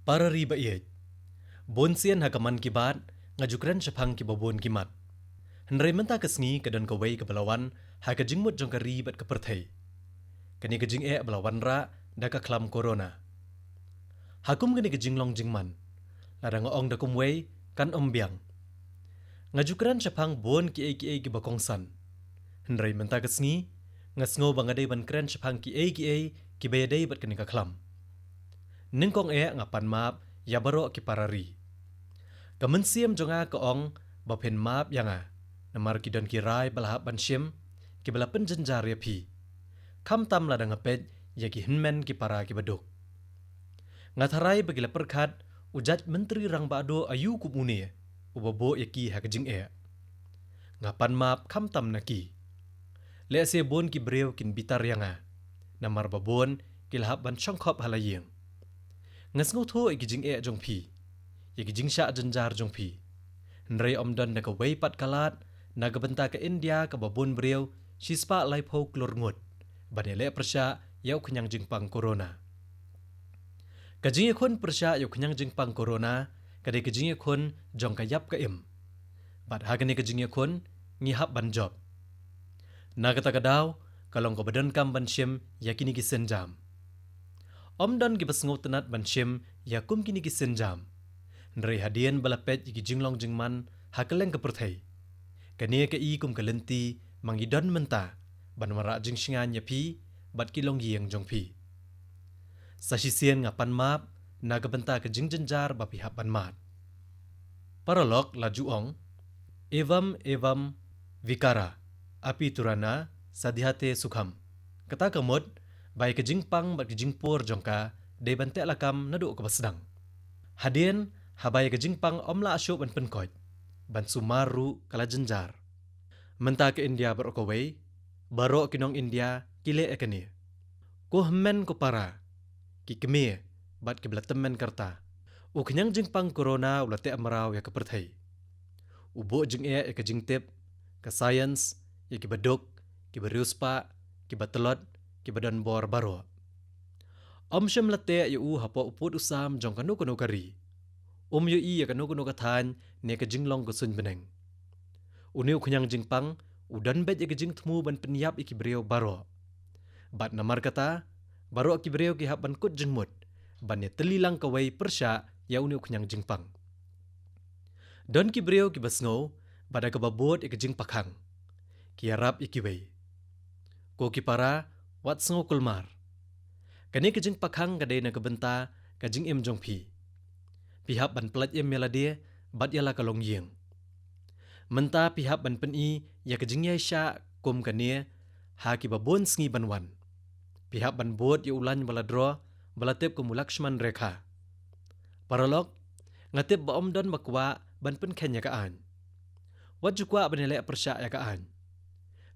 Para riba iet. Bonsian hakaman kibat, ngajukran syapang kibabon kimat. Henry menta kesngi kadan kawai kebelawan, haka jingmut jong karibat kepertai. Kani kejing belawan ra, daka klam corona. Hakum kani kejing long jingman. Ladang ong dakum wei, kan ombiang. Ngajukran syapang bon ki kibakongsan. Henry menta kesngi, ngasngo bangadai ban kren syapang ki kibayadai bat kani kaklam. Ningkong ngapan map, ya baro ki parari. Kemensiam jonga keong bapen map yanga. Namar kidon kirai balahap bansyim, ki balapen jenjar ya pi. Kam tam ladang ngapet, ya ki hinmen ki para ki baduk. Ngatarai bagila perkat, ujat menteri rang bado ayu kumuni, ubabo ya ki hakajing Ngapan map kam tam naki. Lease bon ki breu kin bitar yanga. Namar babon ki lahap ban syongkop halayeng. Ngasngo tho ikijing jong pi. Ikijing sya jenjar jong pi. Nrei omdon na kawai pat kalat, nagabenta ke India ke babon breu, sispa laipo klor ngut. Banele persya yau kenyang jingpang corona. Kajing ikon persya yau kenyang jingpang corona, kadai kajing ikon jong kayap ke im. Bat hagani kajing ikon ngihap ban job. Nagata kadaw, kalong kabadan kam ban syim yakini kisenjam. Omdon gibas tenat ban syim yakum kini kisenjam. Nrei hadian balapet yiki jinglong jingman hakeleng kepertai. Kania ke kum kalenti mangidon menta ban marak jing singan yapi bat kilong gieng jong pi. Sasisian ngapan map nagabenta ke jing jenjar bapi hapan mat. Paralog laju ong evam vikara api turana sadihate sukham. Kata kamut bai ke jingpang bat ke jingpur jongka de bante lakam nadu ke basdang. Hadien habai ke jingpang omla asyuk ban penkoj ban sumaru kala jenjar. Menta ke India berokawai, baro kinong India kile ekani. Ko men ko para, ki kemie bat ke belatemen karta. U kenyang jingpang corona ulate amarau ya kepertai. Ubo jing ke jingtip, ke science, ya ki baduk, ki beriuspa, ki batelot, ki badan bor baro. Om syam late yu hapo uput usam jong kanu kari. Yu ya kanu katan ne ke jinglong kusun beneng. Uniu kenyang jingpang, udan bet ya ke jing temu ban penyap iki breu baro. Bat namar kata, baro ki breu ki hap ban kut jingmut, ban ya telilang kawai persya ya uniu kenyang jingpang. Don ki breu ki basngo, bada kebabot ya ke jing pakhang. Ki harap iki wei. Ko ki para, wat sengo kulmar. Kani ke jing pakhang kadai na kebenta, ka jing im jong pi. Pihak ban pelat im melade, bat yala kalong yeng. Menta pihak ban peni ya kejing ya sya kum kania ha ki babon sngi banwan. Pihak ban bot ya ulan baladro balatip kum Lakshman Rekha. Paralog ngatip ba omdon bakwa ban pen kenya kaan. Wat jukwa banele persya ya kaan.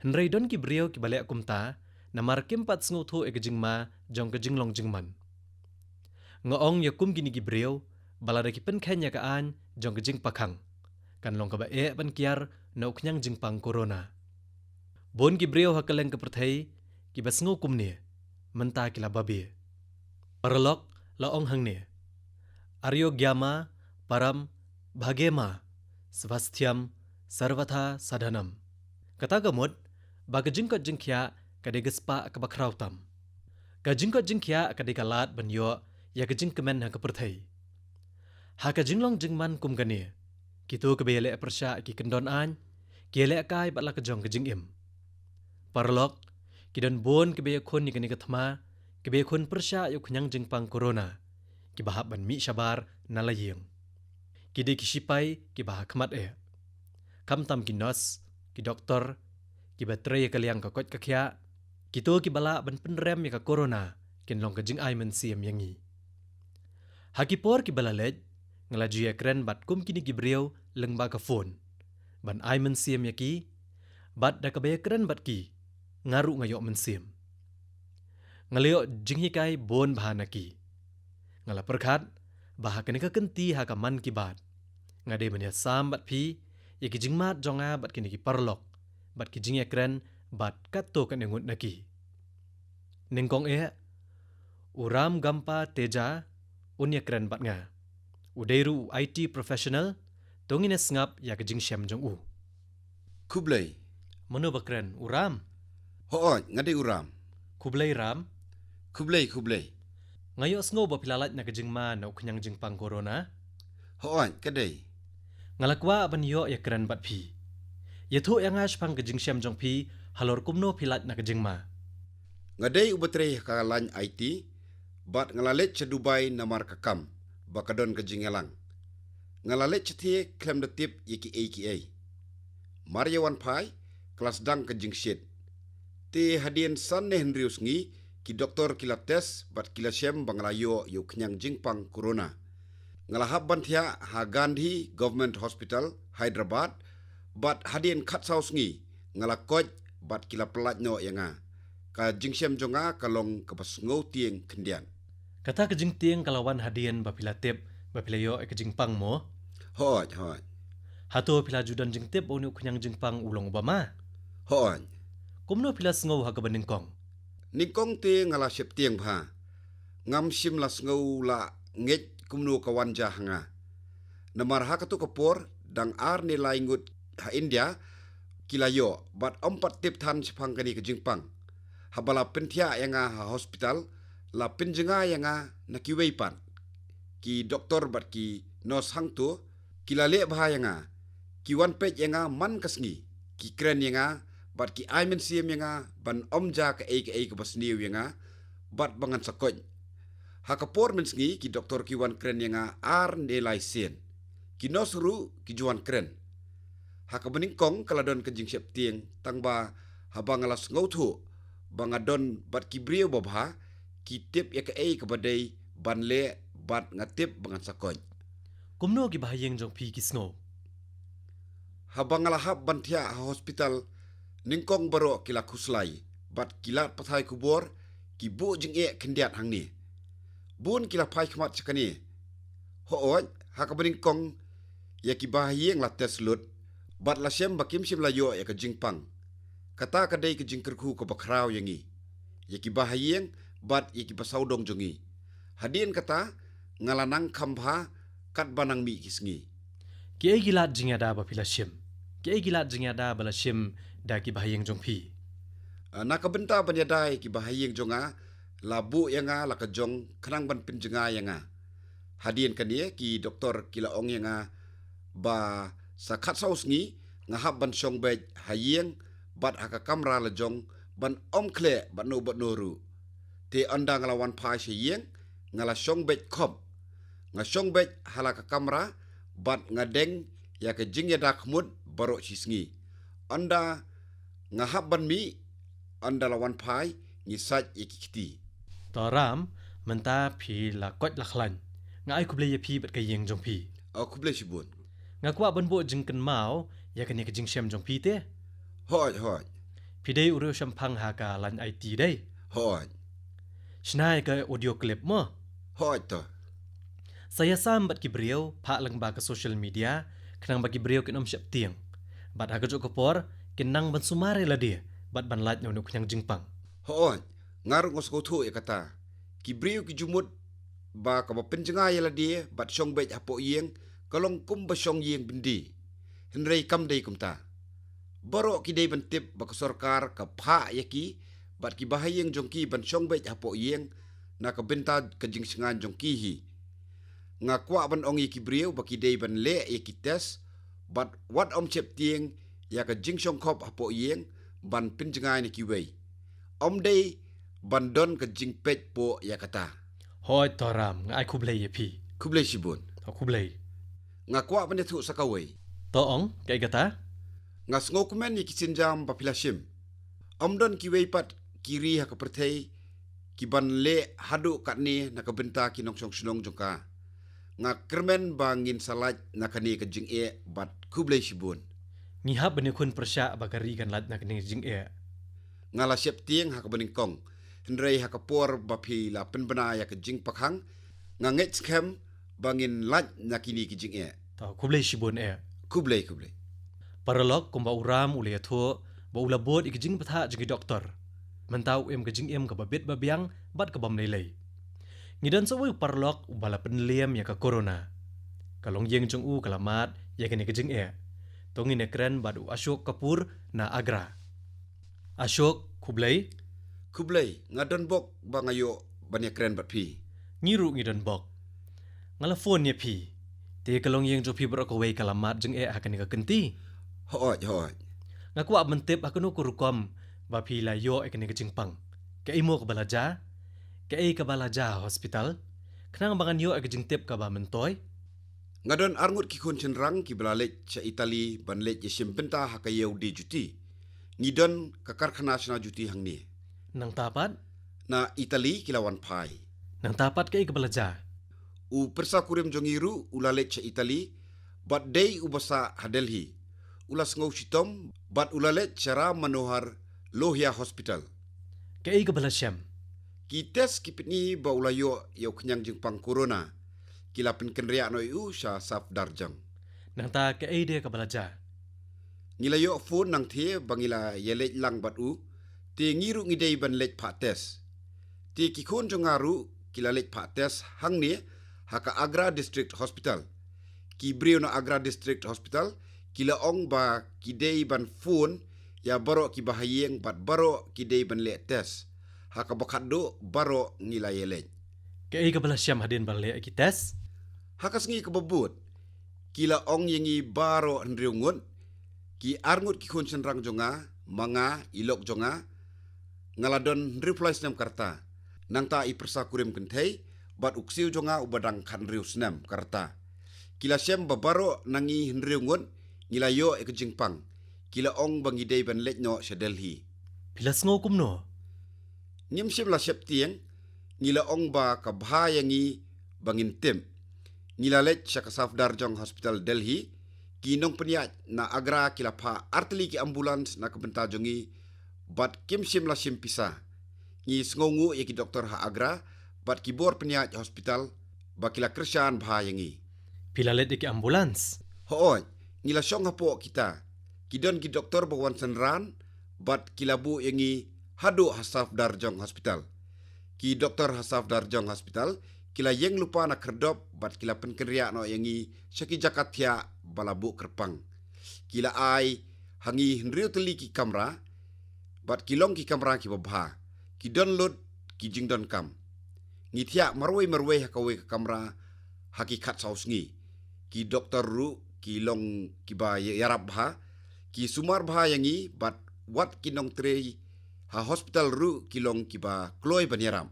Henrei don ki brio ki balek kumta namar kimpat sngutu e kejing ma jong kejing long jingman. Ngoong ya kum gini ki brio balada ki pen kenya kaan jong kejing pakhang. Kan long kaba ban kiar na uknyang jingpang corona. Bon ki brio hakeleng kepertai ki basngo kumne menta kila babi. Paralog laong hangne. Aryo gyama param bhagema svasthyam sarvatha sadhanam. Kata gamut baga jingkot jingkya kade gespa kabakrautam. Ka jingkot jingkya kade kalat banyo ya kejing kemen ha kepertai. Ha ka jinglong jingman kum gane. Kitu kebele persya ki kendon an, ki ele kai batla kejong kejing im. Parlok, kidon bon kebeye kun ni kani kathma, kebeye kun persya yu kenyang jingpang corona, ki bahap ban mi syabar nalayeng. Kide ki sipai ki bahak kemat Kam tam ki nos, ki doktor, ki batre kaliang kakot kakya, kitu ki bala ban penrem ya ka corona, kin long kejing ai men siam yangi. Hakipor ki bala lej, ngelaju ya keren bat kum kini gibriau lengba ka phone. Ban ai mensiam yaki, bat da kabaya keren bat ki, ngaru ngayok mensiam. Ngaleo jinghikai bon bahana ki. Ngala perkat, baha kini ka kenti ha ka man ki bat. Ngade menya sam bat pi, yaki jingmat jonga bat kini ki parlok, bat ki jing ya keren bat kato kan engut naki. Ningkong uram gampa teja, unya keren bat nga. Udairu IT professional, tongines ngap ya kejing syam jong u. Kublai. Mano bakren, uram. Ho'oj, ngade uram. Kublai ram. Kublai. Ngayo sngo ba pilalat na kejing ma na uknyang jing pang corona. Ho'oj, kadai. Ngalakwa aban yo ya keren bat pi. Ya thu yang ash pang kejing syam jong pi, halor kumno pilat na kejing ma. Ngadai ubetre ka lan IT, bat ngalalet cha Dubai namar kakam, bakadon kejingelang. Ngalalet cha tie klem de tip yiki AKA. Maryawan Pai, kelas dang kejing shit. Te hadien san ne Henrius ngi, ki doktor kila tes bat kila syem banglayo yu kenyang jingpang corona. Ngalahap bantia ha Gandhi Government Hospital, Hyderabad, bat hadien kat saus ngi, ngalakoj bat kila pelat no yanga. Ka jingsyem jonga kalong kepas ngau tieng kendian. Kata kejing tieng kalawan hadian ba pilatip, ba pilayo kejing pang mo. Hoj. Hato pila judan jing tip unu kunyang jing pang ulong Obama. Hoj. Kumno pila sngo ha kabaningkong. Ningkong te ngala syep tieng pha. Ngam sim la ngau la nget kumnu kawan jahanga. Namar ha katu kapor dang ar nilai ngut ha India kilayo bat 4 tip tan sepang kani ke jingpang. Habala pentia yanga ha hospital la penjenga yanga na kiweipan. Ki doktor bat ki nos hangtu kilale bha yanga. Ki wan pet yanga man kasngi. Ki kren yanga bat ki aimen siem yanga ban omja ke ke basniu yanga bat bangan sakoj. Hakapor mensngi ki doktor ki wan kren yanga ar nelai sen. Ki nosru ki juan kren. Hakabeningkong kaladon kejing syep tieng tangba habang alas ngautu bangadon bat ki brio babha ki tip ya ke badai ban le bat ngatip bangan sakoj. Kumno ki bahayeng jong pi ki sngo. Habang alahap bantia ha hospital ningkong baro kila kuslai bat kila pathai kubor ki bu jing kendiat hang ni. Bun kila pai khmat chakani. Hooj hakabeningkong ya ki bahayeng la tes lut bat la syem bakim sim layo ya ke jingpang. Kata kadai ke jingkerku ke bakrau yangi. Ya ki bahayeng bat ya ki pasaudong jongi. Hadien kata ngalanang kambha kat banang mi kisngi. Ki ai gilat jingada ba pila syem. Ki ai gilat jingada bala syem da ki bahayeng jong pi. Nakabenta banyadai ki bahayeng jonga labu yanga la ka jong kranang ban pinjenga yanga. Hadien kania ki doktor kila ong yanga ba sakat saus ngi ngahap ban syong bej hayeng bat haka kamera la jong ban omkle bat no ru. Te anda ngalawan pai syeng ngala syong bej kop. Nga syong bej halaka kamera bat ngadeng ya ke jing ya dak mud baro sisngi. Anda ngahap ban mi anda lawan pai ngisaj ikiti. Toram menta pi la kot la khlan. Nga ai kuble ya pi bat kayeng jong pi. Aku boleh sibun. Nga kwa ban bo jing ken mau ya kani kejing syam jong pi te. Hoj. Pi dei uru syam pang ha ka lan IT dei. Hoj. Snai ka audio clip mo. Hoj to. Saya sam bat ki beriau pa lang ba ka social media kenang ba ki beriau kenom syap tieng. Bat ha ka jok kapor kenang ban sumare la dia bat ban lat nyonu kunyang jingpang. Hoj. Ngarung ngos tu ya kata. Kibriu ki jumut ba ka ba penjenga ya la dia bat syong bej apo yeng kalong kum ba syong yeng bindi. Henrei kam dei kumta. Baro ki dei ban tip ba ka sorkar ka pha ya ki bat ki bahayeng jongki ban syong bej apo yeng na ka benta ka jingsingan jongki hi. Nga kwa ban ongi kibriu ba ki dei ban le ya ki tes bat wat om chep tieng ya ka jingsyong kop apo yeng ban penjenga ni ki wei. Om dei ban don ka jingpej po ya kata. Hoi toram nga ai kuble ya pi. Kublai sibun. Kuble. Nga kwa ban tu sakawai. Toong kay kata. Nga sngokumen ni kisinjam papilashim. Om don ki wei pat kiri ha ka perthei ki ban le hadu kat ni na ka benta ki nong snong jongka. Nga kermen bangin salaj na kani ka jing bat kublai sibun. Ngihap bani kun persya bagari kan lat na kani jing Nga la siap tieng ha ka beningkong. Henrei ha ka por bapi la penbena ya ka jing pakhang. Nga nget skem bangin laj na kini ki jing Ta kuble shibun Kublai. Paralog kumba uram ule tho ba ula bod ikjing patha jigi doktor. Mentau em kejing em ka babit babiang bat ka bam lei. Ngidan sawi parlok ubala penliam ya ka corona. Kalong yeng jong u kalamat ya kene kejeng Tongin ekren badu Ashok Kapoor na Agra. Ashok Kublai Kublai ngadon bok bangayo banyak keren bat pi. ngiru ngidan bok. Ngala phone ya pi. Te kalong yeng jo pi berokawai kalamat jeng akan ka kenti. Hooj. Ngaku ab mentip akunu kurukom ba pi layo ekene kejeng pang. Ke imo ka balaja? Ke ka balaja hospital? Kenang bangan yo ekejeng tip ka ba mentoy? Ngadon arngut ki kun cenrang ki belalet sa Itali banlet ye simpenta hakayau di juti. Ngidon kakar nasional juti hang ni. Nang tapat? Na Itali kilawan pai. Nang tapat ke ka balaja? U persa kurim jongiru ulalet sa Itali bat day ubasa Delhi. Ulas ngau sitom bat ulalet cara Manohar Lohia Hospital. Ke ka balasyam? Ki tes ki pitni ba ulayo yau kenyang jeng pang corona. Kila penkenriak no iu sya saf darjang. Nang ta ke dia ka balaja? Ngilayo phone nang the bangila yelet lang bat u. Te ngiru ngidei ban let pak tes. Te kikun jongaru kila let pak tes hang ni haka Agra District Hospital. Ki brio na Agra District Hospital kila ong ba kidei ban phone ya baro ki bahayeng bat baro kidei ban let tes. Haka bakado baro ngila yelet. Ke ka balasyam hadin balik ki tes? Hakas ngi kebebut. Kila ong yengi baro hendriungun. Ki arngut ki kunsen rang jonga, manga, ilok jonga, ngaladon hendriuplai senam karta. Nang ta ipersa kurim kentai, bat uksiu jonga ubadang khandriu senam karta. Kila syam babaro nangi hendriungun, ngila yo ekejingpang. Kila ong bangidei ban letnyo sa Delhi. Pilas ngokum no? Nyim syam la syap tiang, ngila ong ba kabhayangi bangin tim. Ngilalet sa Kasaf Darjong Hospital Delhi, kinong peniat na Agra kila pa arteli ki ambulans na kabentajongi bat kim sim la sim pisa. Ngi sngongu ki doktor ha Agra bat kibor peniat hospital ba kila kersyaan bahayangi. Pilalet ki ambulans. Hooj, ngila syong hapo kita. Kidon ki doktor bawan senran bat kilabu yangi hadu Hasaf Darjong Hospital. Ki doktor Hasaf Darjong Hospital kila yeng lupa na kerdop bat kila penkeria no yangi syaki jakatia balabu kerpang. Kila ai hangi hendriu teli ki kamera bat kilong ki kamera ki babha. Ki download ki jingdon kam. Ngitia marwai hakawe ke kamera hakikat saus ngi. Ki doktor ru ki long ki ba yarab bha. Ki sumar bha yangi bat wat kinong trei ha hospital ru kilong ki ba kloi ban yaram.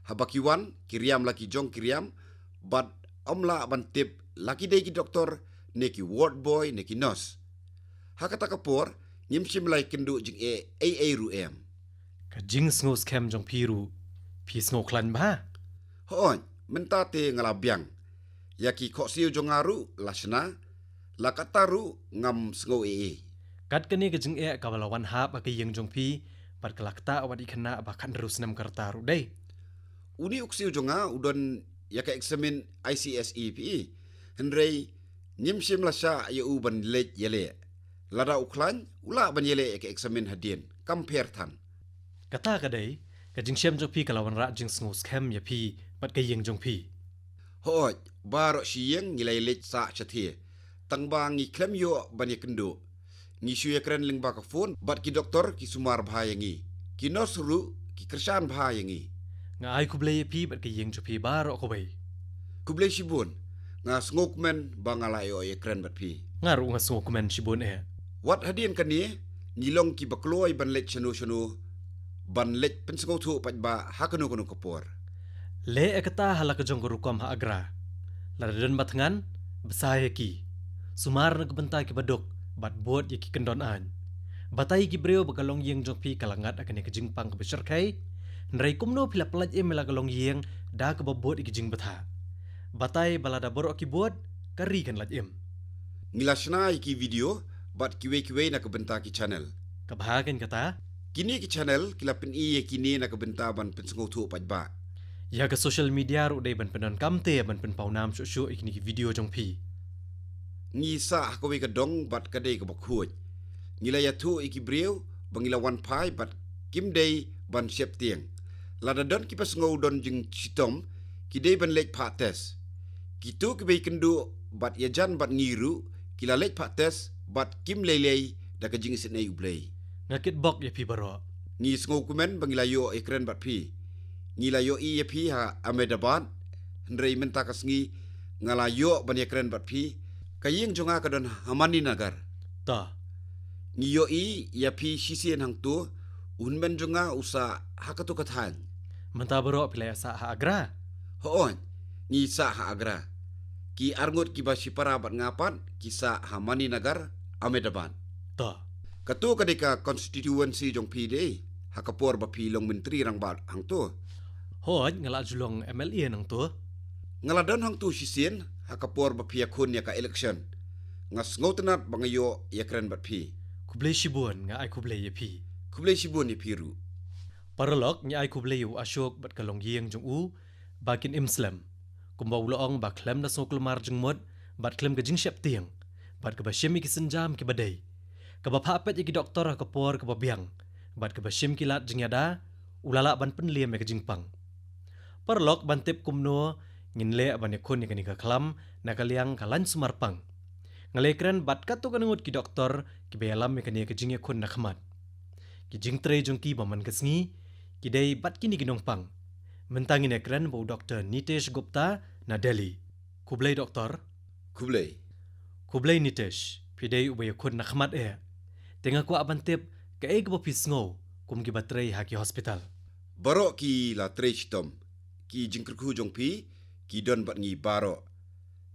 Habakiwan kiriam laki jong kiriam bat omla bantip laki dei ki doktor neki ward boy neki nurse. Hakata kapor nyimsim lai kendu jing ru em. Ka jing sngo scam jong piru. Pi sngo klan ba? Hoon menta te ngalabyang. Yaki koksiu jongaru lasna lakataru ngam sngo Kat kani ka jing kabalawan hap ka yeng jong pi bat kalakta awat ikana ba kan terus nam kartaru dei. Uni uksiu jonga udon yaka examine ICSE pi. Henrei nyimsim lasya ya u ban let yele. Lada uklan ula ban yele yaka examine hadien. Compare tan. Kata ka dei ka jing syam jong pi kalawan ra jing sngo scam ya pi bat ka yeng jong pi. Hooj baro siyeng ngilay let sa chathie. Tangba ngi klem yo ban yakendu. Ngi syuya keren ling baka phone bat ki doktor ki sumar bhayangi. Ki nosru ki kersan bhayangi. Nga ay kublay pi bat ka yeng jong pi baro ko bay. Kublay sibun nga ngokmen bangalayo ye keren bat pi. Ngaru nga sngo kumen sibon Wat hadien kani ngilong ki bakloy ban let syanu ban let pensngo thu pat ba hakanu kanu kapor. Le ekata halaka jong gurukom ha Agra. Ladon batangan besaya ki. Sumar nagbanta ki badok bat bot ye ki kendon an. Batay ki breo bagalong yeng jong pi kalangat akan ke jingpang ke besar kai. Nrai kumno pila pelaj mela galong yeng da ke babot ki jing batha. Batay balada borok ki bot kari kan laj Ngilasna ki video bat kiwe na kebenta ki channel. Kabahagan kata Kini ki channel kila pen i kini na kebenta ban pensngo thu pat ba. ya ke social media ru dei ban penon kamte ban pen paunam syu ikni ki video jong pi. Ngi sa hakawe ka dong bat kadei ka bakhuj. Ngila ya thu iki breu bangila wan pai bat kim dei ban syep tieng. Lada don ki pas ngau don jing chitom kidai ban lej pak tes. Kitu kebei kendu bat yajan bat ngiru kila lej pak tes bat kim lelei da kajing isit nei ublei. Ngakit bok ya pi baro. Ngi sngau kumen bangilayo ekren bat pi. Ngilayo i ya pi ha Ahmedabad hendrei menta kasngi ngalayo ban ekren bat pi kaying jonga kadon Hamani Nagar. Ta. Ngiyo i ya pi sisien hang tu unben jonga usa hakatu kathan. Menta baro pilai asa ha agra. Hoon ngi sa ha agra. Ki arngut ki basipara bat ngapan kisa Hamani Nagar Ahmedabad. Ta. Katu kadika constituency jong pi dei hakapor ba pi long menteri rang bat hang tu. Hoj ngalak julong MLA nang tu. Ngaladon hang tu sisien hakapor ba pi akun ya ka election. Ngas ngotenat bangayo ya keren bat pi. Kublai shibun nga ai kublai ya pi. Kublai sibun ni piru. Paralok nya ai kublai u Ashok bat kalong yeng jong u bakin Imslam. Kumba uloong ba klem na sokul mar jeng mod bat klem gajing syap tiang. Bat kaba syem iki senjam ki badai. Kaba papet iki doktor hakapor kaba biang. Bat kaba syem kilat jeng yada ulala ban penliam ya gajing pang. Paralok ban tip kumno nginle ban yakun ya kanika klam nakaliang kalan sumarpang. Ngalekren bat katu kanungut ki doktor ki bayalam ya kania kajing yakun nakhamat. Ki jing tre jong ki baman kasngi ki day bat kini ginong pang. Mentangin ekran bau Dr. Nitesh Gupta na Delhi. Kublai doktor. Kublai. Kublai Nitesh. Pidai ubay yakun nakhamat Tengah ku aban tip ka kabo pisngo kum ki batray haki hospital. Baro ki la trechtom. Ki jingkerku jong pi ki don bat ngi baro.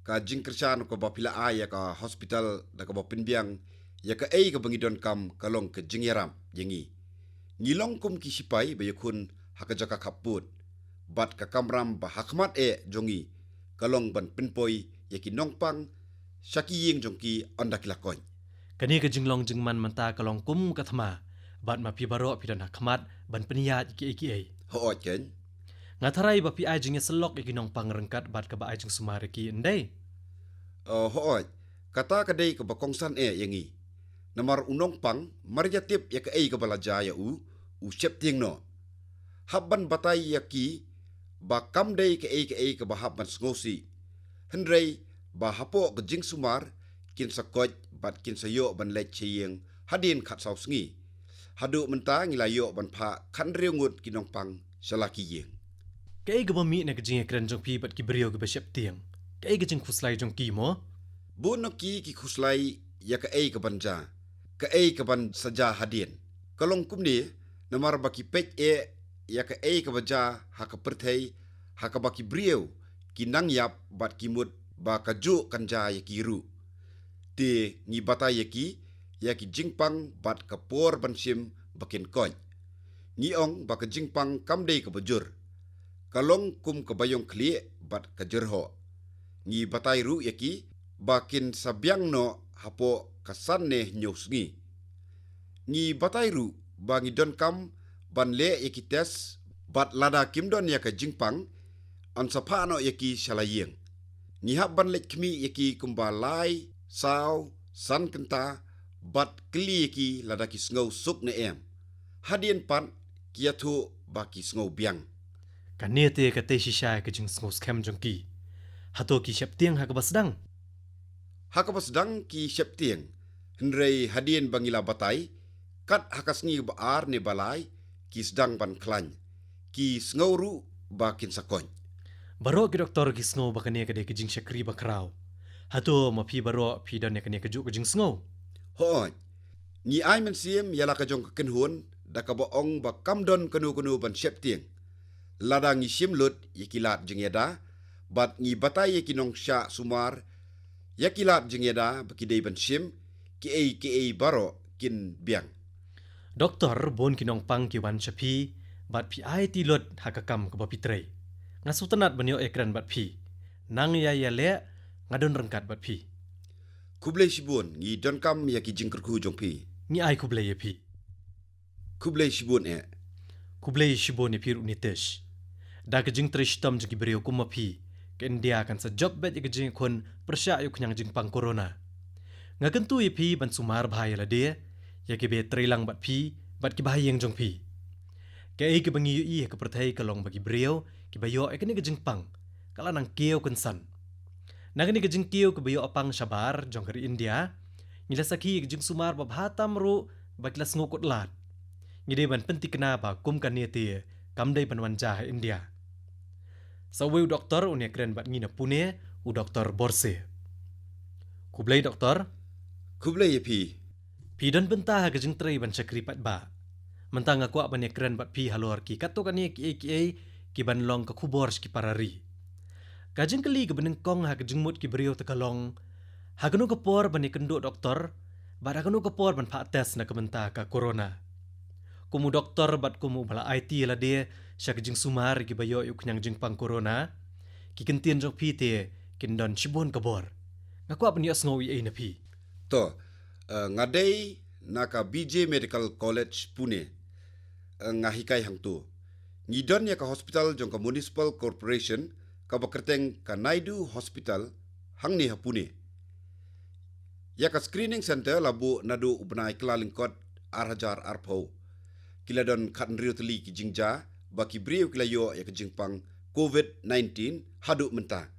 Ka jingkerchan ko ba pila aya ka hospital da ka ba pinbiang ya ka ka bangidon kam kalong ke jingyaram yengi. Ngilong kum ki sipai ba yakun hakajaka kaput. Bat ka kamram ba hakmat jongi kalong ban pinpoi yaki nongpang syaki ying jongki onda kilakoy. Kani ka jinglong jingman manta kalong kum kathama bat mapi baro pidan hakmat ban peniyat iki. Hoot ken. Ngatarai ba pi ajing selok iki nong pangrengkat bat ka ba ajing sumariki endai. Hoot. Kata kadai ka bakongsan yengi. Namar unong pang marjatip ya ka ka balajaya u syep ting no. Habban batay yaki ba kamday ka bahaban sngosi. Hendrei ba hapo ka jing sumar kin sakoj bat kin sayo ban lech chiyeng hadin khat saw sngi. Hadu menta ngilayo ban pha khan reungut kinong pang salaki yeng. Ka bami na kajing ekran jong pi bat ki brio ka ba syep tiang. Ka kajing khuslai jong ki mo. Buno ki khuslai ya ka banja. Ka ban saja hadin. Kalong kumni namar baki pech ya ka baja haka perthai haka baki brio kinang yap bat kimut ba kaju kanja ya kiru. Ti ngi bata yaki ya ki jingpang bat kapor bansim bakin koy. Ngi ong ba ka jingpang kamdei ka bajur. Kalong kum kabayong kli bat kajerho. Ngi batai ru yaki bakin sabyang no hapo kasan ne nyosngi. Ngi batai ru ba ngi don kam ban le yaki tes bat lada kimdon ya ka jingpang an sapano yaki shalayeng. Ngi hab ban lek kmi yaki kumbalai saw san kenta bat kli yaki lada ki sngow suk ne Hadien pan kiatu baki sngow biang. Kani te ka te shisha kajing sngo scam jong ki. Hato ki syep tiang haka basdang. Haka basdang ki syep tiang. Hendrei hadien bangila batai kat hakasngi baar ne balai ki sedang ban klan. Ki sngoru bakin sakon. Baro ki doktor ki sngo bakani ka de kajing syakri bakraw. Hato mapi baro pi dan ya kani kaju kajing sngo. Hoon. Ni ay man siem yala ka jong kenhun da ka boong ba kamdon kanu ban syep tiang. Lada ngi sim lut yikilat jengeda bat ngi batai yakinong sya sumar yakilat jengeda bakidei ban sim ki baro kin biang. Doktor bon kinong pang ki wan chapi bat pi ai ti lot hakakam ka bapitrei. Ngasutanat banyo ekran bat pi. Nang ya le ngadon rengkat bat pi. Kublai sibun ngi don kam yaki jingkerku jong pi. Ni ai kublai ya pi. Kublai sibun Kublai shibon ni pir unitesh. Da kajing trishtam jiki beriyo kumapi ke India kan sa job bet kajing kon persya yuk nyang jing pang corona. Ngakentu pi ban sumar bahaya la dia ya ke be trilang bat pi bat ki bahaya yang jong pi. Ke bangi yu ke perthai kalong bagi beriyo ki bayo kini kajing pang kala nang kieu kunsan. Nagani kajing kieu kebayo apang syabar jong kari India, ngila sakhi kajing sumar babhatam ru baklas ngukut lat. Ngide ban penti kena ba kum kan tie kamdai banwanja India. Sawi doktor unia keren bat ngina Pune u doktor Borse. Kublai doktor, Kublai yepi. pi don bentah kajing trai ban syakri pat ba. Mentang aku ban keren bat pi halor ki kato kan ki ban long ka kubor ki parari. Kajing kali ke benengkong ha kajing mut ki beriau tekalong. Ha kanu kepor ban kendo doktor, bat ha kanu kepor ban pak tes na kementa ka corona. Kumu doktor bat kumu bala IT la dia sya kajing sumar ki bayo yu kenyang jing pang corona. Ki kentien jong pi te kindon shibon kabor. Ngaku apa ni asngawi ai na pi. To, ngadai naka BJ Medical College Pune. Ngahikai hang tu. Ngidon ya ka hospital jong ka Municipal Corporation ka bakerteng ka Naidu Hospital hang ni ha Pune. Ya ka screening center labu nadu ubnai kelalingkot arhajar arpau. Kila don kat nriu teli ki jingja baki briu kila yo ya ka jingpang COVID-19 hadu menta.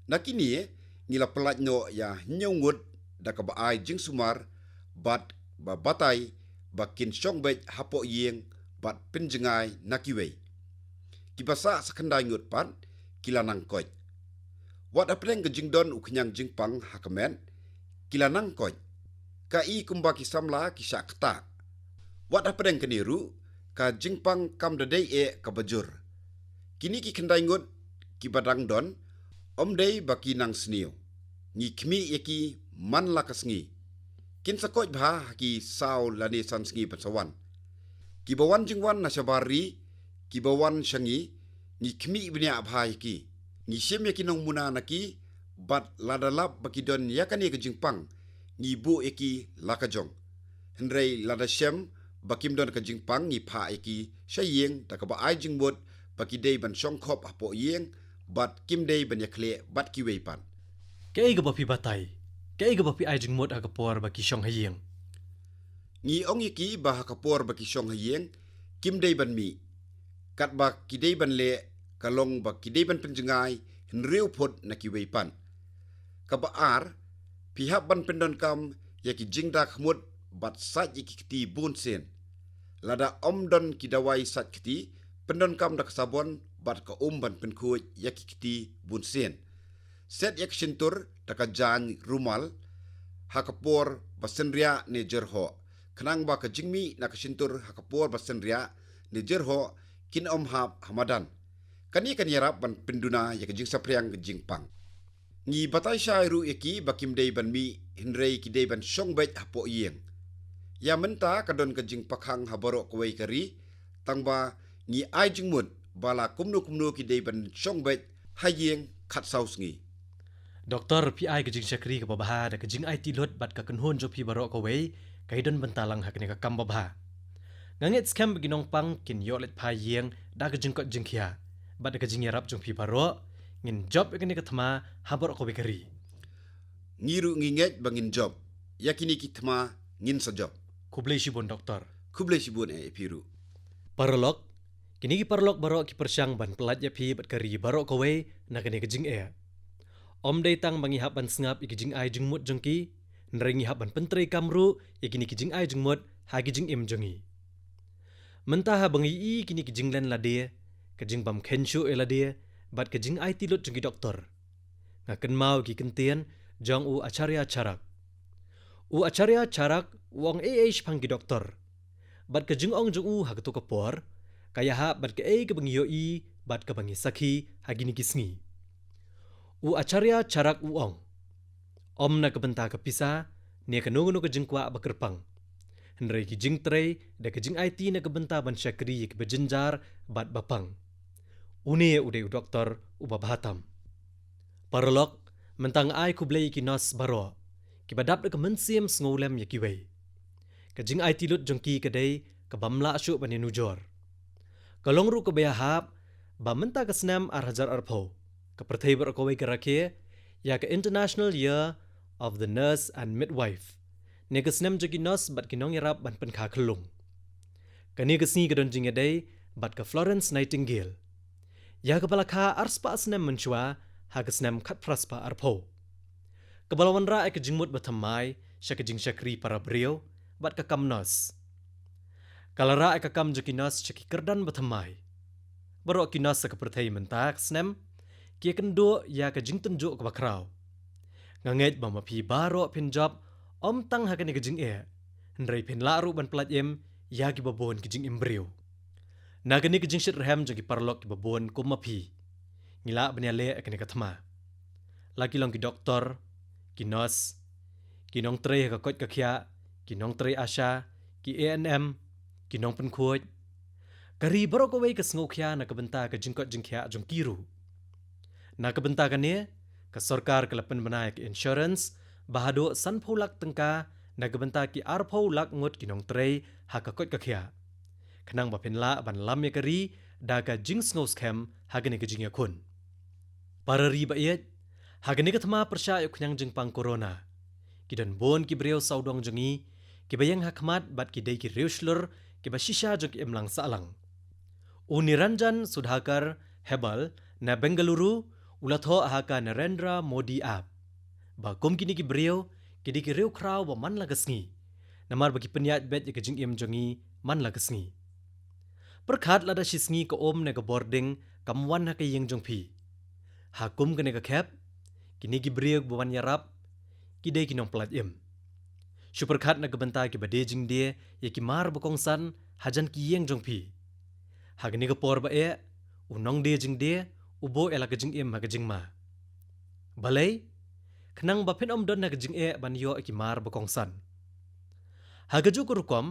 Nakini ngila pelat no ya nyongut da ka baai jing sumar bat ba batai bakin syongbet hapo yeng bat penjengai nakiwei. Kibasa sakandai ngut pat kila nangkoj. Wat apreng ke jingdon uknyang jingpang hakamen kila nangkoj. Ka i kumbaki samla kisha kata. Wat apreng keniru ka jingpang kam dadai ka bajur. Kini ki kendai ngut ki badang don omdei baki nang sniu. Ngi kmi yaki man lakas ngi. Kin sakoj bha ki saw lani san sngi pasawan. Ki bawan jingwan nasyabari ki bawan syangi ngi kmi bnia bha yaki. Ngi syem yaki nong muna naki bat ladalap baki don yakani ke jingpang ngi bu yaki lakajong. Hendrei lada syem bakim don ke jingpang ngi pha yaki syayeng da ka ba ai jingbot baki dei ban syongkhop apo yeng bat kim dei ban yakle bat ki weipan. Kei ga bapi batai. Kei ga bapi ai jingmot agapor baki syong hayeng. Ngi ong yaki bah kapor baki syong hayeng kim dei ban mi. Kat ba ki dei ban le kalong ba ki dei ban penjengai henriu pot na ki weipan. Ka ba ar pihak ban pendon kam yaki jingda khmut bat sat yaki kiti bun sen. Lada om don ki dawai sat kiti pendon kam da kasabon bat ka ban penkuj yaki kiti bun sen. Set yak shintur da ka jan rumal hakapor basenria ne jerho. Kenang ba ka jingmi na ka shintur hakapor basenria ne jerho kin om hap hamadan. Kani kan yarap ban penduna yak jing sapriang jing pang. Ngi batai syairu yaki bakim dei ban mi hinrei ki dei ban syongbet hapo yeng. Ya menta kadon ka jing pakhang habaro kwei kari tangba ngi ai jing mut bala kumnu ki dei ban syongbet hayeng khat saus ngi. Doktor PI kajing syakri ke babaha da kajing IT lot bat ka kenhon jo pi barok kawai kaidon bentalang hakne ka kam babaha. Ngangit scam beginong pang kin yolet pa yeng da kajing kot jingkia bat da kajing yarap jong pi barok ngin job yakni ka thama habarok kawai kari. Ngiru nginget bangin job yakini kitma ngin sa job. Kublai shibon doktor. Kublai sibun piru. Paralok kini ki paralok barok ki persyang ban pelat ya pi bat kari barok kawai na kene kajing Om day tang bangi haban sengap ikijing ai jengmut jengki, nerengi haban pentrai kamru ikini kijing ai jengmut hagi jing im jengi. Mentah bangi i kini kijing len ladie, kajing bam kenshu eladie, bat kajing ai tilut jengki doktor. Ngaken mau ki kentien jong u acharya charak. U acharya charak uang pangki doktor. Bat kajing ong jong u hagatu kapor, kaya ha bat ke ke bangi yoi, bat ke bangi sakhi hagi ni kisngi. U acharya charak uong. Om na kebenta kepisa, nia kenungu ke jengkwa bakerpang. Henry ki jing tray, da ke jing IT na kebenta ban syakri ke bejenjar bat bapang. Une ude u doktor u babahatam. Paralok, mentang ai kublai ki nos baro, ki badap da ke mensiem sngolem ya kiwei. Ke jing IT lut jengki kedai, ke bamla asyuk bani nujor. Kalong ru ke bayahap, ba menta ke senam arhajar arpau. Kepertai berakawai kerakir, ya ke International Year of the Nurse and Midwife. Ni ke senam jogi nos bat kinong yarap ban penkha kelung. Kani ke sini kedon jingedai bat ke Florence Nightingale. Ya kebalaka arspa asnem menchua hagasnem kat praspa arpo. Kebalawan ra ek jingmut batamai syakajing syakri para brio bat kakamnos. Kalara ek kakam jukinos syaki kerdan batamai. Baru kinos sakapertai mentak snem kia kendo ya kajing tunjuk kebakrau. Nganget bamapi baro pinjob om tang hakani kajing Hendrai pin laru ban pelat ya ki babon kajing embrio. Nagani kajing shit rehem jagi parlok ki babon kumapi. Ngila banyale akani katma. Lagi long ki doktor, ki nos, ki nong tre kakot kakya, ki nong tre asya, ki ANM, ki nong penkuot. Kari baro kawai ka sngokya na kabenta ka jingkot jingkya jong kiru. Na kabenta kani ka sorkar kalapan banay ki insurance bahado san pulak tengka na kabenta ki arpo lak ngot ki nong tre hakakot kakya. Kanang bapinla ban lamya kari daga jing sngo scam hagani ka jingya kun. Para riba iyat hagani ka tama persya yuk nyang jing pang corona. Kidan bon ki breo saudong jongi ki bayang hakmat bat ki day ki reuslur ki basisha jong ki imlang saalang. Uniranjan Sudhakar Hebal na Bengaluru ulatho ahaka Narendra Modi app. Ba kum kini ki breo kidi ki reu kraw ba man lagasngi. Namar bagi penyat bet ya kajing im jongi man lagasngi. Perkhat lada shisngi ka om na ka boarding kamwan ha kayeng jong pi. Hakum ka na ka kep kini ki breo bawan yarap kidai ki nong pelat im. Syuperkhat na kabenta ki bade jing dia ya ki mar bakongsan hajan ki yeng jong pi. Hagani ka por ba unong dia jing dia ubo ela ka jing im ha ka jing ma. Balai kenang bapin om don na ka jing ban yo ki mar bakongsan. Hagaju ko rukom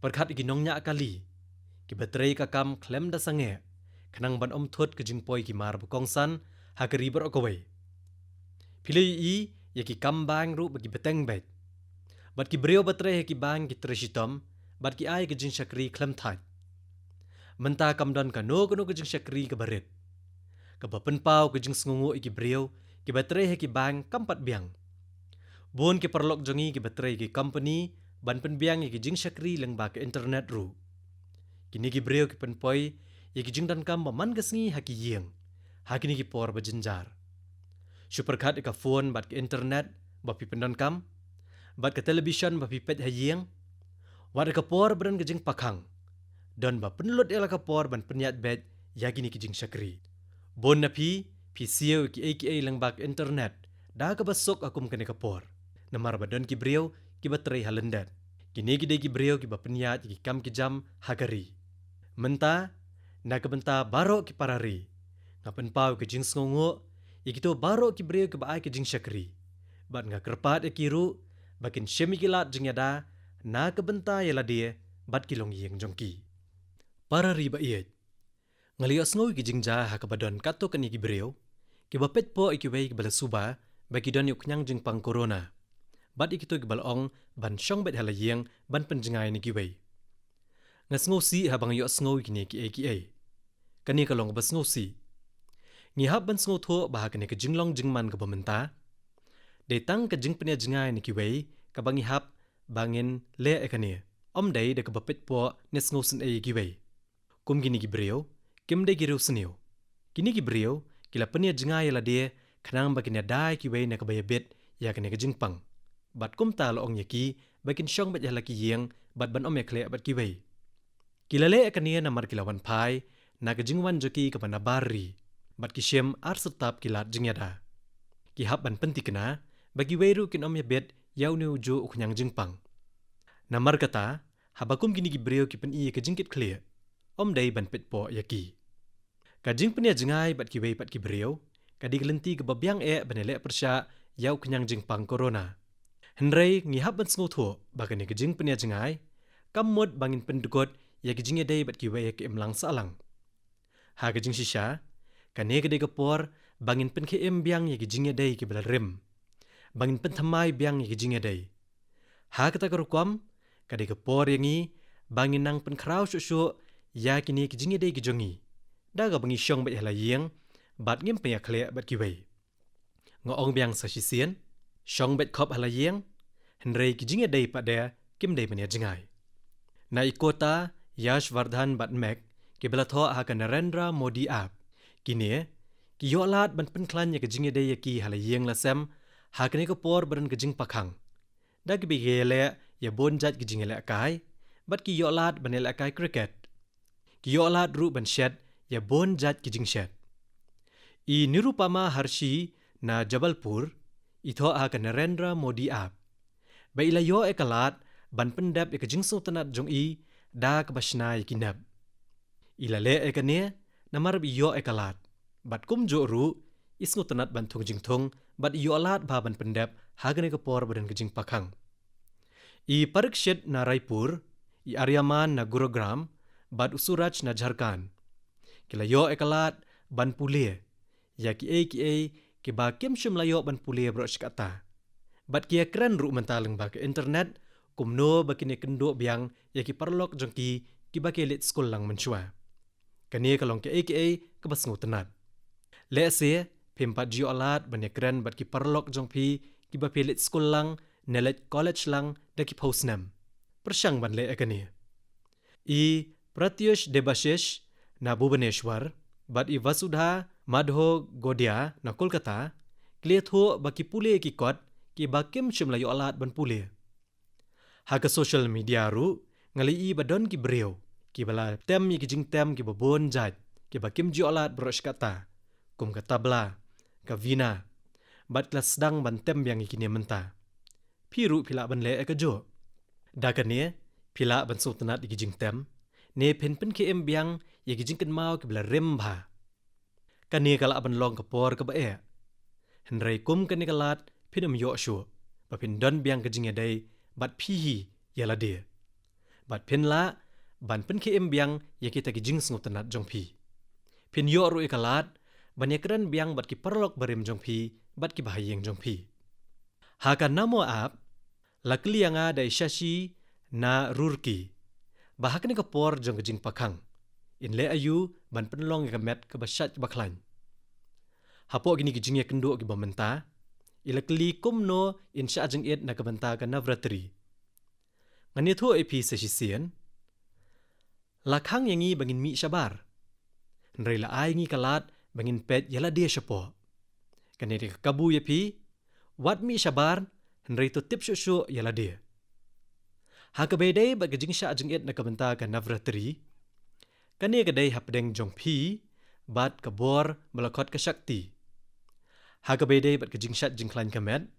perkhat ki nong nya kali ki baterai ka kam klem da sange kenang ban om thot ka jing poi ki mar bakongsan ha ka riber okawai. Pilai i ya ki kambang ru bagi beteng bet. Bat ki breo baterai ki bang ki treshitom bat ki ai ka jing syakri klem thai. Menta kamdon ka no ka jing syakri ka barit. Ka bapenpau ka jing sngungu ki breo ki baterai ki bang kampat biang. Bon ki perlok jongi ki baterai ki company ban penbiang ki jing syakri leng ba ka internet ru. Kini ki breo ki penpoi ya ki jing dan kam man gasngi ha ki yeng. Ha kini ki por ba jinjar. Syuperkhat ka phone bat ke internet bapi pendon kam bat ke television bapi pet hayeng wat ka por bran ke jing pakhang don ba penlut ela ka por ban penyat bet yagini ki jing syakri bon napi PCO ki AKA lang bak internet da ka basok akum kene ka por namar ba don ki breo ki baterai halendat kini ki de ki breo ki ba penyat ki kam ki jam hagari menta na ka benta baro ki parari ngapen pau ke jing sngongo ikito baro ki breo ki baai ki jing syakri. Bat nga kerpat e kiru, bakin syemikilat jing yada, na kebenta yala dia, bat kilong yeng jongki. Para riba iyat. Ngalios ngawi ki jing ja hakabadon kato kani ki breo, ki bapet po ikiway ki bala suba, baki don yuk nyang jing pang corona. Bat ikito ki balong, ban syong bet halayeng, ban penjengay ni kiway. Ngas ngosi habang yos ngawi kini ki AKA. Kani kalong bas ngosi. Ngihap ban sngo tho bahag ni ka jinglong jingman ka bamenta. Detang ka jing penya jingay ni kiway ka bangihap bangin le ekani. Om day de ka bapit po ni sngo sin ay kiway. Kum gini ki breo, kim day giriw siniw. Kini ki breo, kila penya jingay la de kanang bakin ya day kiway na kabayabit ya kani ka jingpang. Bat kum talo ong yaki bakin syong bat ya laki yeng bat ban om yakle bat kiway. Kila le ekani na mar kilawan pai na ka jingwan joki ka panabari. Bat kisyem ar setap kilat jingyada. Kihap ban penti kena, bagi weiru kin om yabet yau ni ujo uknyang jingpang. Namar kata, habakum gini ki breo ki pen iya ka jingkit clear. Om day ban pet po yaki. Ka jing pen ya jingay bat ki wei bat ki breo, ka di kelenti ke babyang banele persya yau kenyang jingpang corona. Hendrai ngihap ban sngo tho, baka ni ka jing pen ya jingay, kamot bangin pendugot ya ki jingya day bat ki wei ki imlang saalang. Ha ka jing sisya, kane ka ka por bangin pen ke biang ye ki jingya day ki balarim bangin pen thamai biang ye ki jingya day ha kata ka rukwam ka ka por yangi bangin nang pen kraw shu ya ki ne ki jingya day ki jongi da ga bangi syong ba hala yeng bat ngim pe ya khle bat ki wei ngong biang sa shisien syong bet khop hala yeng henrei ki jingya day pa da kim day pen ya jingai na ikota Yash Vardhan bat mek ki balatho ha ka Narendra Modi app Kini ki yo lat ban pen klan ya kejing de ya ki hala yeng la sem ha kene ko por baran kejing pakhang. Da ki bigele ya bon jat kejing le kai, bat ki yo lat ban le kai cricket. Ki yo lat ru ban shed ya bon jat kejing shed. I Nirupama Harshi na Jabalpur ito ka Narendra Modi app. Ba ila yo ekalat ban pendap kejing sultanat jong I da kabashna kinab. Ila le ekane namar yo ekalat. Bat kum jo ru isngu tanat ban thung jing thung bat yo alat ba ban pendap hagane kapor badan kejing pakhang. I Parikshit na Raipur, I Aryaman na Gurugram, bat Usuraj na Jharkhand. Kila yo ekalat ban pule, ya ki ba kem shim layo ban pule bro shkata. Bat kia keren ru mentaling ba ke internet, kumno ba kini kendo biang ya ki parlok jongki ki ba ke lit skul lang menchua. Kani kalong ke bas ngutanat. Le se pempat jio alat ban ya keren bat ki parlok jongpi ki ba pelit skul lang nelet college lang da ki postnam. Persyang ban le ekani. I Pratyush Debashish na Bhubaneswar, bat I Vasudha Madho Godia na Kolkata, kliatho ba ki pule ki kot ki ba kem shim layo alat ban pule. Haka social media ru ngali I badon ki breu ki bala tem ki jing tem ki babon jat ki ba kem jio alat brosh kata kum ka tabla ka vina bat klas sedang ban tem yang ikini menta. Piru pila ban le ekajo. Dakane pila ban sultanat ki jing tem ne pen ke em biang ye ki jing kan mau ki bala rem bha. Kani kala ban long kapor ka ba e. Henry kum kani kalat pinam yo shu ba pin don biang ka jing dai bat pihi yala de. Bat pin la ban pen ke em biang ye kita ki jing sultanat jong pi. Pin yo ru ikalat ban ye kran biang bat ki parlok barem jong pi bat ki bahayeng jong pi. Haka namo ap laklianga dai shashi na rurki. Bahak ni kapor jong kejing pakhang. In le ayu ban penlong ka met ka basyat baklan. Hapo gini kejing ya kendo ki bamenta. Ilakli kumno in sya jeng it na kabenta ka navratri. Ngani thu epi sesisian. Lakhang yangi bangin mi syabar. Nrai la ai ngi kalat bangin pet yala dia syapo. Kani di kabu yapi wat mi syabar nrai tu tip syusyu yala dia. Hakabedai ba kejing sya jeng it na kabenta ka navratri. Kani kadai hapdeng jong pi bat kabor melakot ka syakti. Hakabedai bat kejing sya jeng klan kamet.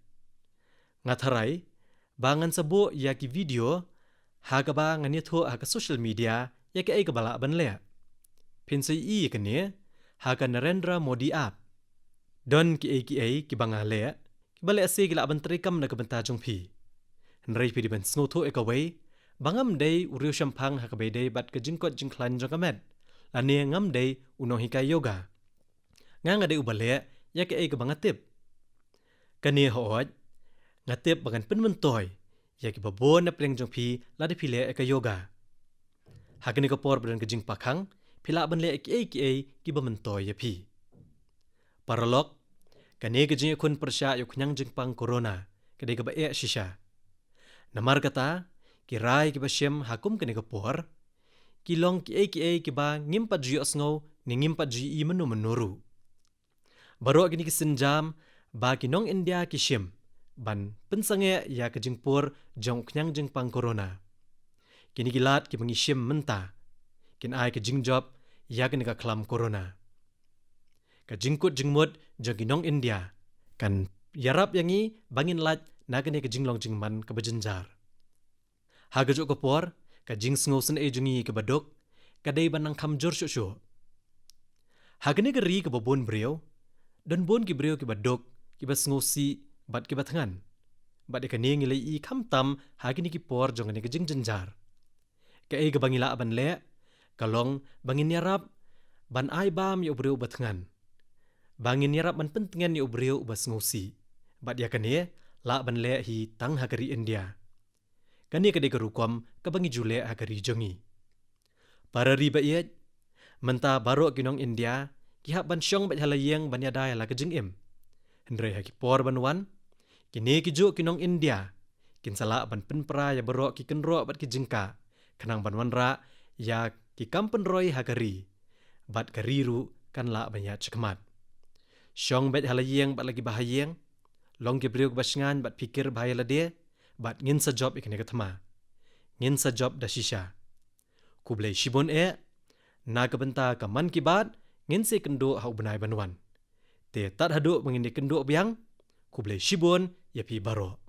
Ngatharai bangan sabo ya ki video hakaba ngani thu haka social media ya ki ai kabala ban le. Pinsai I kani haka Narendra Modi app. Don ki ai ki banga le ki bale ase gila ban trikam na kabenta jong pi. Nrai pi di ban sngoto ekaway bangam dai uriu syampang hakabedai bat kejingkot jeng klan jong kamet. Lani ngam dai uno hikai yoga. Nga dai ubale ya ki ai kabanga tip. Kani hooj ngatip bangan penmentoy ya ki babon na pleng jong pi ladi pile eka yoga. Hakani kapor badan kejing pakhang pila ban le ki ki bamentoy ya pi. Paralok kani kejing kun persya yok nyang jeng pang corona kadai ka ba shisha. Namar kata kirai ki basyem hakum kani kapor kilong ki ba ngimpat jiyo sngaw ni ngimpat ji I menuru. Baru kini kisenjam ba kinong India kishim ban pensange ya kejing pur jong knyang jeng pang corona. Kini gilat ki mengishim menta. Kin ai kejing job ya kini ka klam corona. Kejingkut jengmut jong kinong India kan yarap yangi bangin lat na kini kejing long jingman ke bejenjar. Hagajuk kapor kejing sngaw sen jungi ke badok kadai banang kamjur syusyu. Hagani geri ke babon brio dan bon ki brio ki badok ki basngaw si bat ki batangan. Bat ikani ngilai I kamtam hagini ki por jong ni kejing jenjar. Kai ke bangila ban le kalong bangin yarap ban ai bam yo brio batangan. Bangin yarap ban pentingan yo brio basngaw si. Bat yakani la ban le hi tang hagari India. Kani kadai kerukom ke bangi jule hagari jongi. Para riba iet menta baro kinong India ki hak ban syong bat halayeng ban yadai la kejing im. Hendrai haki por ban wan kini kijo kinong India kin sala ban penpra ya baro ki kenro bat ki jengka kanang ban wan ra ya ki kampen roy hagari bat kariru kan la banyak cekmat. Syong bet halayeng bat lagi bahayeng, long gebriuk basengan bat pikir bahaya lade, bat ngin sa job ikne ketema. Ngin sa job da shisha. Kublai shibon na kabenta ka man kibat, ngin se kendo hau benai banwan. Te tat hadu mengini kendo biang, kublai shibon yapi baro.